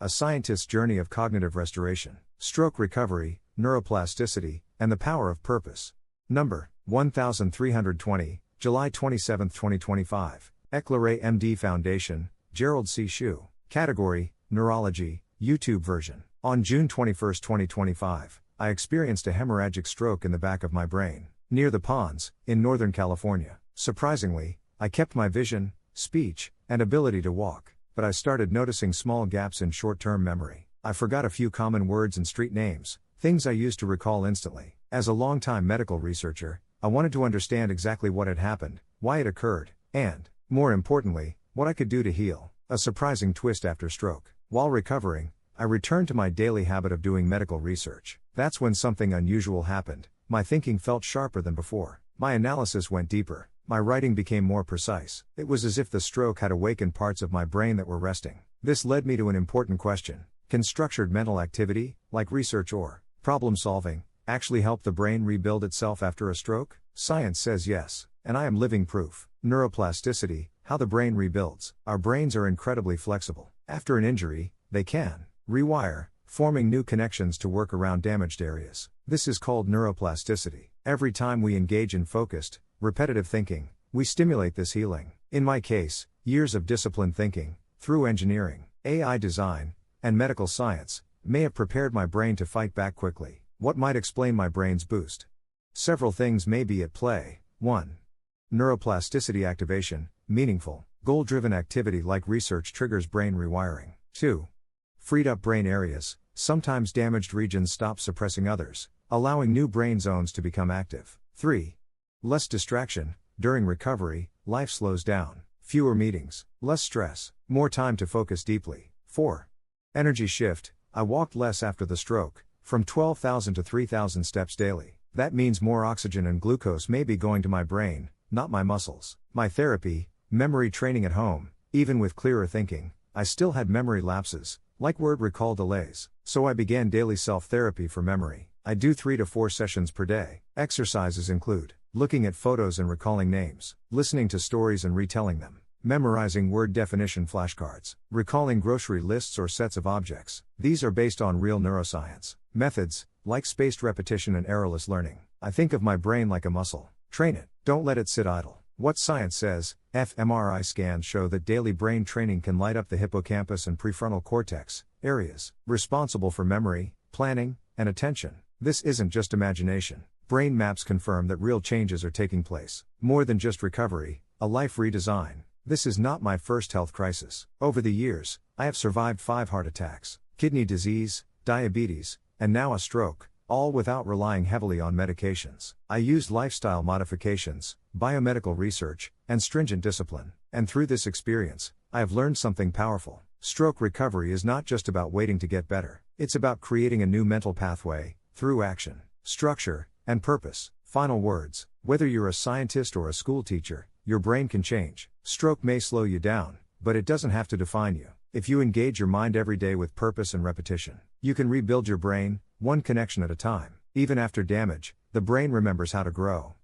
A Scientist's Journey of Cognitive Restoration, Stroke Recovery, Neuroplasticity, and the Power of Purpose. Number 1320, July 27, 2025. EclaireMD Foundation, Gerald C. Category, Neurology, YouTube version. On June 21, 2025, I experienced a hemorrhagic stroke in the back of my brain, near the pons, in Northern California. Surprisingly, I kept my vision, speech, and ability to walk, but I started noticing small gaps in short-term memory. I forgot a few common words and street names, things I used to recall instantly. As a longtime medical researcher, I wanted to understand exactly what had happened, why it occurred, and, more importantly, what I could do to heal. A surprising twist after stroke. While recovering, I returned to my daily habit of doing medical research. That's when something unusual happened. My thinking felt sharper than before. My analysis went deeper. My writing became more precise. It was as if the stroke had awakened parts of my brain that were resting. This led me to an important question. Can structured mental activity, like research or problem solving, actually help the brain rebuild itself after a stroke? Science says yes, and I am living proof. Neuroplasticity, how the brain rebuilds. Our brains are incredibly flexible. After an injury, they can rewire, forming new connections to work around damaged areas. This is called neuroplasticity. Every time we engage in focused, repetitive thinking, we stimulate this healing. In my case, years of disciplined thinking, through engineering, AI design, and medical science, may have prepared my brain to fight back quickly. What might explain my brain's boost? Several things may be at play. 1. Neuroplasticity activation, meaningful, goal-driven activity like research triggers brain rewiring. 2. Freed up brain areas, sometimes damaged regions stop suppressing others, allowing new brain zones to become active. 3. Less distraction, during recovery, life slows down, fewer meetings, less stress, more time to focus deeply. 4. Energy shift, I walked less after the stroke, from 12,000 to 3,000 steps daily. That means more oxygen and glucose may be going to my brain, not my muscles. My therapy, memory training at home, even with clearer thinking, I still had memory lapses, like word recall delays. So I began daily self-therapy for memory. I do 3 to 4 sessions per day. Exercises include looking at photos and recalling names, listening to stories and retelling them, memorizing word definition flashcards, recalling grocery lists or sets of objects. These are based on real neuroscience methods, like spaced repetition and errorless learning. I think of my brain like a muscle. Train it, don't let it sit idle. What science says, fMRI scans show that daily brain training can light up the hippocampus and prefrontal cortex, areas responsible for memory, planning, and attention. This isn't just imagination. Brain maps confirm that real changes are taking place. More than just recovery, a life redesign. This is not my first health crisis. Over the years, I have survived 5 heart attacks, kidney disease, diabetes, and now a stroke, all without relying heavily on medications. I used lifestyle modifications, biomedical research, and stringent discipline. And through this experience, I have learned something powerful. Stroke recovery is not just about waiting to get better. It's about creating a new mental pathway, through action, structure, and purpose. Final words. Whether you're a scientist or a school teacher, your brain can change. Stroke may slow you down, but it doesn't have to define you. If you engage your mind every day with purpose and repetition, you can rebuild your brain, one connection at a time. Even after damage, the brain remembers how to grow.